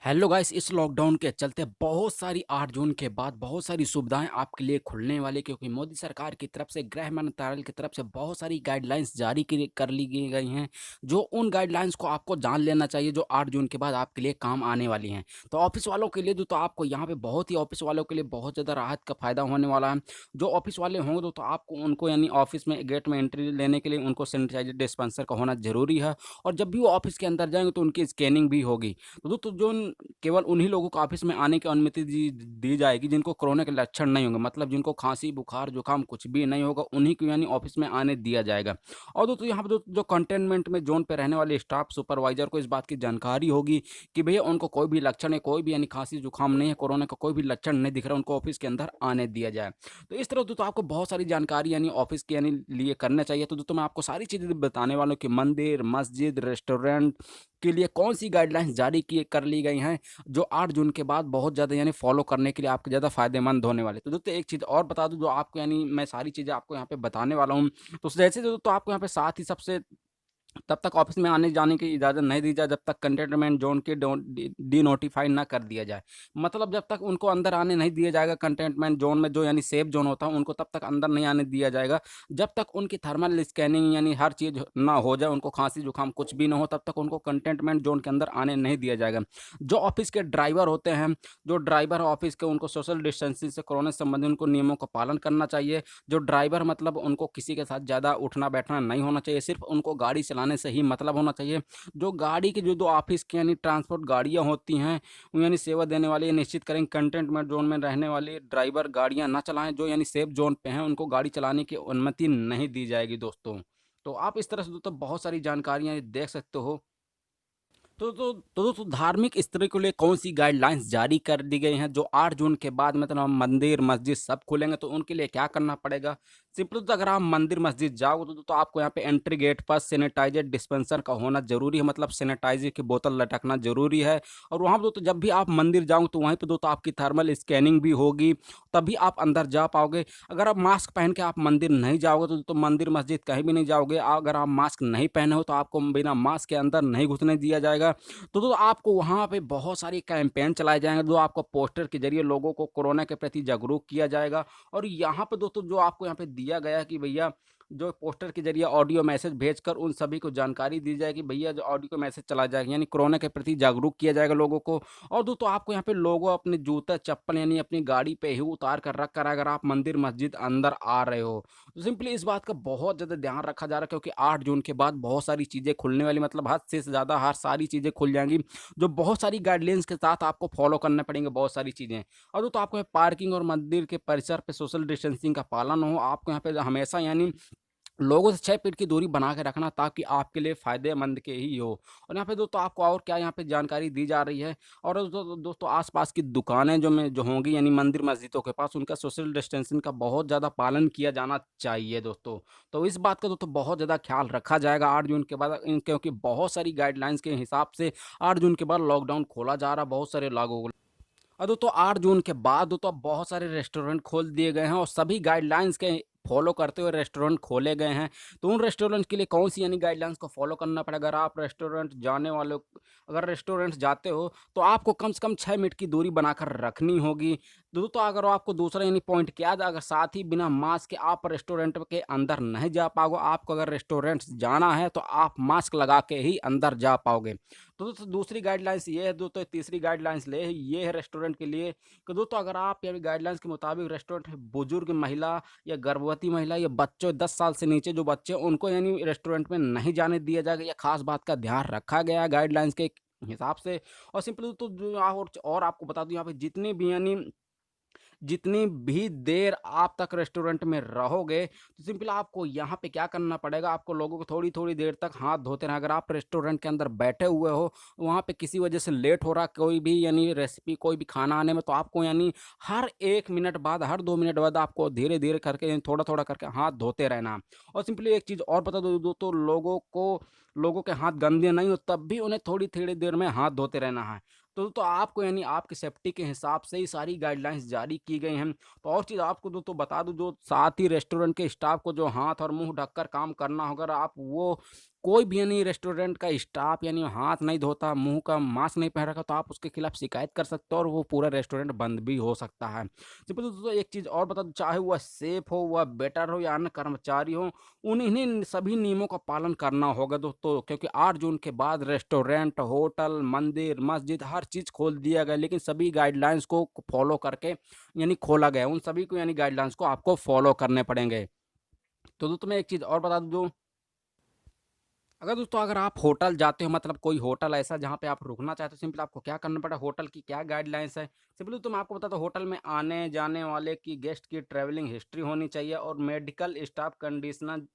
Hello guys, इस lockdown के चलते बहुत सारी 8 जून के बाद बहुत सारी सुविधाएं आपके लिए खुलने वाली, क्योंकि मोदी सरकार की तरफ से, गृह मंत्रालय की तरफ से बहुत सारी गाइडलाइंस जारी कर ली गई हैं। जो उन गाइडलाइंस को आपको जान लेना चाहिए, जो 8 जून के बाद आपके लिए काम आने वाली हैं। तो ऑफिस वालों के लिए तो आपको यहाँ पे बहुत ही, ऑफिस वालों के लिए बहुत ज़्यादा राहत का फ़ायदा होने वाला है। जो ऑफिस वाले होंगे तो आपको उनको यानी ऑफिस में गेट में एंट्री लेने के लिए उनको सैनिटाइजर डिस्पेंसर का होना ज़रूरी है। और जब भी वो ऑफिस के अंदर जाएंगे तो उनकी स्कैनिंग भी होगी। तो जो केवल उन्हीं लोगों को ऑफिस में आने की अनुमति दी दी जाएगी जिनको कोरोना के लक्षण नहीं होंगे, मतलब जिनको खांसी, बुखार, जुकाम कुछ भी नहीं होगा, उन्हीं को यानी ऑफिस में आने दिया जाएगा। और दोस्तों यहाँ पे जो कंटेनमेंट में जोन पे रहने वाले स्टाफ सुपरवाइजर को इस बात की जानकारी होगी कि भैया उनको कोई भी लक्षण है, कोई भी यानी खांसी जुकाम नहीं है, कोरोना का कोई भी लक्षण नहीं दिख रहा, उनको ऑफिस के अंदर आने दिया जाए। तो इस तरह तो आपको बहुत सारी जानकारी यानी ऑफिस के यानी लिए करना चाहिए। तो दोस्तों मैं आपको सारी चीज़ें बताने वाला हूँ कि मंदिर, मस्जिद, रेस्टोरेंट के लिए कौन सी गाइडलाइंस जारी की कर ली गई हैं, जो 8 जून के बाद बहुत ज़्यादा यानी फॉलो करने के लिए आपके ज़्यादा फ़ायदेमंद होने वाले। तो दोस्तों एक चीज़ और बता दूँ, जो आपको यानी मैं सारी चीज़ें आपको यहाँ पे बताने वाला हूँ। तो जैसे तो आपको यहाँ पे साथ ही सबसे तब तक ऑफिस में आने-जाने की इजाज़त नहीं दी जाए जब तक कंटेनमेंट ज़ोन के डी-नोटिफ़ाई ना कर दिया जाए। मतलब जब तक उनको अंदर आने नहीं दिया जाएगा कंटेनमेंट ज़ोन में, जो यानी सेफ ज़ोन होता है, उनको तब तक अंदर नहीं आने दिया जाएगा। जब तक उनकी थर्मल स्कैनिंग यानी हर चीज़ ना हो जाए, उनको खाँसी-जुकाम कुछ भी ना हो, तब तक उनको कंटेनमेंट ज़ोन के अंदर आने नहीं दिया जाएगा। जो ऑफिस के ड्राइवर होते हैं, जो ड्राइवर ऑफिस के, उनको सोशल डिस्टेंसिंग से, कोरोना से संबंधित उनको नियमों का पालन करना चाहिए। जो ड्राइवर मतलब उनको किसी के साथ ज़्यादा उठना-बैठना नहीं होना चाहिए, सिर्फ़ उनको गाड़ी चलाने से ही मतलब होना चाहिए। जो गाड़ी की जो ऑफ़िस की यानी ट्रांसपोर्ट गाड़ियाँ होती हैं, वो यानी सेवा देने वाली, ये निश्चित करें कंटेनमेंट ज़ोन में रहने वाले ड्राइवर गाड़ियाँ ना चलाएँ। जो यानी सेफ ज़ोन पे हैं, उनको गाड़ी चलाने की अनुमति नहीं दी जाएगी दोस्तों। तो आप इस तरह से दोस्तों बहुत सारी जानकारियाँ ये देख सकते हो। तो दोस्तों धार्मिक स्त्री के लिए कौन-सी गाइडलाइंस जारी कर दी गई हैं, जो 8 जून के बाद मतलब मंदिर, मस्जिद सब खुलेंगे, तो उनके लिए क्या करना पड़ेगा? सिंपली तो अगर आप मंदिर, मस्जिद जाओगे तो आपको यहाँ पे एंट्री गेट पर सैनिटाइज़र डिस्पेंसर का होना ज़रूरी है, मतलब सैनिटाइज़र की बोतल लटकना ज़रूरी है। और वहाँ पे तो जब भी आप मंदिर जाओगे तो वहीं पे तो आपकी थर्मल स्कैनिंग भी होगी, तभी आप अंदर जा पाओगे। अगर आप मास्क पहन के आप मंदिर नहीं जाओगे तो मंदिर, मस्जिद कहीं भी नहीं जाओगे। अगर आप मास्क नहीं पहने हो तो आपको बिना मास्क के अंदर नहीं घुसने दिया जाएगा। तो आपको वहाँ पे बहुत सारी कैंपेन चलाए जाएँगे, जो आपको पोस्टर के ज़रिए लोगों को कोरोना के प्रति जागरूक किया जाएगा। और यहाँ पे दोस्तों जो आपको यहाँ पे दिया गया है कि भैया, जो पोस्टर के ज़रिए ऑडियो मैसेज भेजकर उन सभी को जानकारी दी जाएगी, भैया जो ऑडियो मैसेज चला जाएगा, यानी कोरोना के प्रति जागरूक किया जाएगा लोगों को। और दोस्तों आपको यहाँ पे लोगों अपने जूता, चप्पल यानी अपनी गाड़ी पे ही उतार कर रख कर, अगर आप मंदिर, मस्जिद अंदर आ रहे हो, तो सिंपली इस बात का बहुत ज़्यादा ध्यान रखा जा रहा है, क्योंकि 8 जून के बाद बहुत सारी चीज़ें खुलने वाली, मतलब हद से ज़्यादा हर सारी चीज़ें खुल जाएँगी, जो बहुत सारी गाइडलाइंस के साथ आपको फॉलो करने पड़ेंगे बहुत सारी चीज़ें। और तो आपको पार्किंग और मंदिर के परिसर पे सोशल डिस्टेंसिंग का पालन हो, आपको यहाँ पे हमेशा यानी लोगों से 6 फीट की दूरी बना के रखना, ताकि आपके लिए फ़ायदेमंद के ही हो। और यहाँ पे दोस्तों आपको और क्या यहाँ पे जानकारी दी जा रही है, और दोस्तों आस-पास की दुकानें जो होंगी यानी मंदिर मस्जिदों के पास, उनका सोशल डिस्टेंसिंग का बहुत ज़्यादा पालन किया जाना चाहिए दोस्तों। तो इस बात का दोस्तों बहुत ज़्यादा ख़्याल रखा जाएगा 8 जून के बाद, क्योंकि बहुत सारी गाइडलाइंस के हिसाब से 8 जून के बाद लॉकडाउन खोला जा रहा है बहुत सारे लोगों को। दोस्तों 8 जून के बाद दोस्तों अब बहुत सारे रेस्टोरेंट खोल दिए गए हैं, और सभी गाइडलाइंस के फॉलो करते हुए रेस्टोरेंट खोले गए हैं। तो उन रेस्टोरेंट के लिए कौन-सी यानी गाइडलाइंस को फॉलो करना पड़ेगा? अगर आप रेस्टोरेंट जाने वाले हो, अगर रेस्टोरेंट जाते हो, तो आपको कम से कम 6 मिनट की दूरी बनाकर रखनी होगी। दोस्तों अगर आपको दूसरा यानी पॉइंट क्या था, अगर साथ ही बिना मास्क के आप रेस्टोरेंट के अंदर नहीं जा पाओगे। आपको अगर रेस्टोरेंट जाना है तो आप मास्क लगा के ही अंदर जा पाओगे। तो दोस्तों दूसरी गाइडलाइंस ये है दोस्तों, तीसरी गाइडलाइंस ये है रेस्टोरेंट के लिए कि दोस्तों अगर आप ये गाइडलाइंस के मुताबिक रेस्टोरेंट में बुजुर्ग महिला या गर्भवती महिला या बच्चों 10 साल से नीचे जो बच्चे हैं, उनको यानी रेस्टोरेंट में नहीं जाने दिया जाएगा। ये खास बात का ध्यान रखा गया है गाइडलाइंस के हिसाब से। और सिंपली तो जो और आपको बता दूं, यहाँ पे जितनी भी देर आप तक रेस्टोरेंट में रहोगे, तो सिंपल आपको यहाँ पे क्या करना पड़ेगा, आपको लोगों को थोड़ी-थोड़ी देर तक हाथ धोते रहना। अगर आप रेस्टोरेंट के अंदर बैठे हुए हो, वहाँ पे किसी वजह से लेट हो रहा कोई भी यानी रेसिपी, कोई भी खाना आने में, तो आपको यानी हर 1 मिनट बाद, हर 2 मिनट बाद आपको धीरे-धीरे करके यानी थोड़ा-थोड़ा करके हाथ धोते रहना। और सिंपली एक चीज़ और बता दूँ तो लोगों के हाथ गंदे नहीं हो, तब भी उन्हें थोड़ी-थोड़ी देर में हाथ धोते रहना है। तो आपको यानी आपकी सेफ्टी के हिसाब से ही सारी गाइडलाइंस जारी की गई हैं। तो और चीज़ आपको तो बता दूँ, जो साथ ही रेस्टोरेंट के स्टाफ को जो हाथ और मुँह ढककर काम करना होगा, अगर आप वो कोई भी यानी रेस्टोरेंट का स्टाफ यानी हाथ नहीं धोता, मुँह का मास्क नहीं पहन रखा, तो आप उसके खिलाफ शिकायत कर सकते हो और वो पूरा रेस्टोरेंट बंद भी हो सकता है। सिंपल दोस्तों एक चीज़ और बता दूँ, चाहे वह शेफ़ हो, वह वेटर हो या अन्य कर्मचारी हो, उन्हें सभी नियमों का पालन करना होगा दोस्तों, क्योंकि 8 जून के बाद रेस्टोरेंट, होटल, मंदिर, मस्जिद हर चीज़ खोल दिया गया, लेकिन सभी गाइडलाइंस को फ़ॉलो करके यानी खोला गया है। उन सभी को यानी गाइडलाइंस को आपको फ़ॉलो करने पड़ेंगे। तो दोस्तों मैं एक चीज़ और बता दूँ, अगर आप होटल जाते हो, मतलब कोई होटल ऐसा जहाँ पे आप रुकना चाहते हो, सिंपल आपको क्या करना पड़ेगा, होटल की क्या गाइडलाइंस है। सिंपली तो मैं आपको बताता हूँ, होटल में आने जाने वाले की गेस्ट की ट्रैवलिंग हिस्ट्री होनी चाहिए और मेडिकल स्टाफ कंडीशनर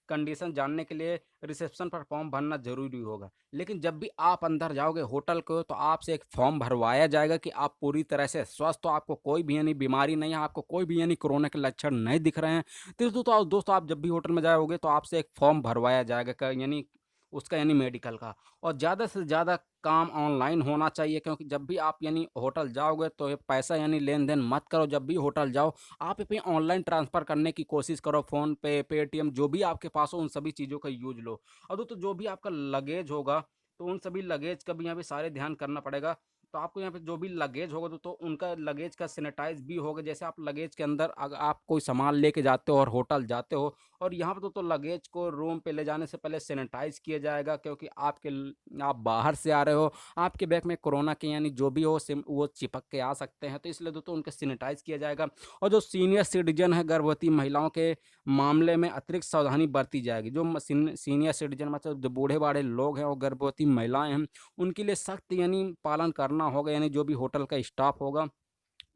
कंडीशन जानने के लिए रिसेप्शन पर फॉर्म भरना ज़रूरी होगा। लेकिन जब भी आप अंदर जाओगे होटल को, तो आपसे एक फॉर्म भरवाया जाएगा कि आप पूरी तरह से स्वस्थ हो, आपको कोई भी यानी बीमारी नहीं है, आपको कोई भी यानी कोरोना के लक्षण नहीं दिख रहे हैं। तो दोस्तों आप जब भी होटल में जाओगे तो आपसे एक फॉर्म भरवाया जाएगा यानी उसका यानी मेडिकल का। और ज़्यादा से ज़्यादा काम ऑनलाइन होना चाहिए, क्योंकि जब भी आप यानी होटल जाओगे तो ये पैसा यानी लेन-देन मत करो। जब भी होटल जाओ, आप पे ऑनलाइन ट्रांसफ़र करने की कोशिश करो, फ़ोनपे, पेटीएम जो भी आपके पास हो उन सभी चीज़ों का यूज़ लो। और दोस्तों जो भी आपका लगेज होगा, तो उन सभी लगेज का भी यहाँ पे सारे ध्यान करना पड़ेगा। तो आपको यहाँ पे जो भी लगेज होगा तो उनका लगेज का सैनिटाइज़ भी होगा। जैसे आप लगेज के अंदर अगर आप कोई सामान लेके जाते हो और होटल जाते हो, और यहाँ पे तो लगेज को रूम पे ले जाने से पहले सैनिटाइज़ किया जाएगा, क्योंकि आप बाहर से आ रहे हो, आपके बैग में कोरोना के यानी जो भी हो सिम वो चिपक के आ सकते हैं, तो इसलिए दोस्तों उनका सैनिटाइज़ किया जाएगा। और जो सीनियर सिटीज़न है, गर्भवती महिलाओं के मामले में अतिरिक्त सावधानी बरती जाएगी। जो सीनियर सिटीज़न मतलब जो बूढ़े-बाड़े लोग हैं और गर्भवती महिलाएँ हैं, उनके लिए सख्त यानी पालन करना होगा, यानी जो भी होटल का स्टाफ होगा।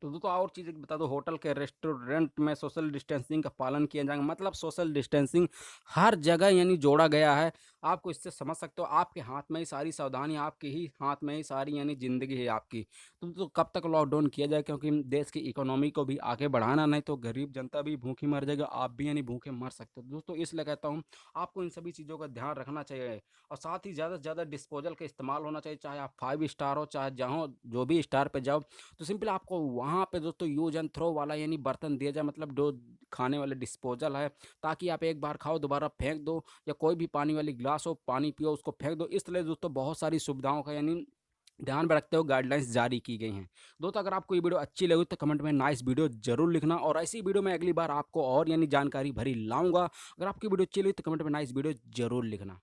तो दोस्तों और चीज़ एक बता दो, होटल के रेस्टोरेंट में सोशल डिस्टेंसिंग का पालन किया जाएगा। मतलब सोशल डिस्टेंसिंग हर जगह यानी जोड़ा गया है। आपको इससे समझ सकते हो, आपके हाथ में ही सारी सावधानी, आपके ही हाथ में ही सारी यानी ज़िंदगी है आपकी। तो कब तक लॉकडाउन किया जाए, क्योंकि देश की इकोनॉमी को भी आगे बढ़ाना, नहीं तो गरीब जनता भी भूखी मर जाएगा, आप भी यानी भूखे मर सकते हो। दोस्तों इसलिए कहता हूँ, आपको इन सभी चीज़ों का ध्यान रखना चाहिए और साथ ही ज़्यादा से ज़्यादा डिस्पोजल का इस्तेमाल होना चाहिए। चाहे आप 5 स्टार हो, चाहे जहाँ जो भी स्टार पे जाओ, तो सिंपल आपको वहाँ पे दोस्तों यूज़ एंड थ्रो वाला यानी बर्तन दिया जाए, मतलब जो खाने वाले डिस्पोजल है, ताकि आप एक बार खाओ दोबारा फेंक दो, या कोई भी पानी वाली ग्लास हो, पानी पियो उसको फेंक दो। इसलिए दोस्तों बहुत सारी सुविधाओं का यानी ध्यान में रखते हुए गाइडलाइंस जारी की गई हैं। दोस्तों अगर आपको ये वीडियो अच्छी लगी तो कमेंट में नाइस वीडियो जरूर लिखना, और ऐसी वीडियो में अगली बार आपको और यानी जानकारी भरी लाऊंगा। अगर आपकी वीडियो अच्छी लगी तो कमेंट में नाइस वीडियो जरूर लिखना।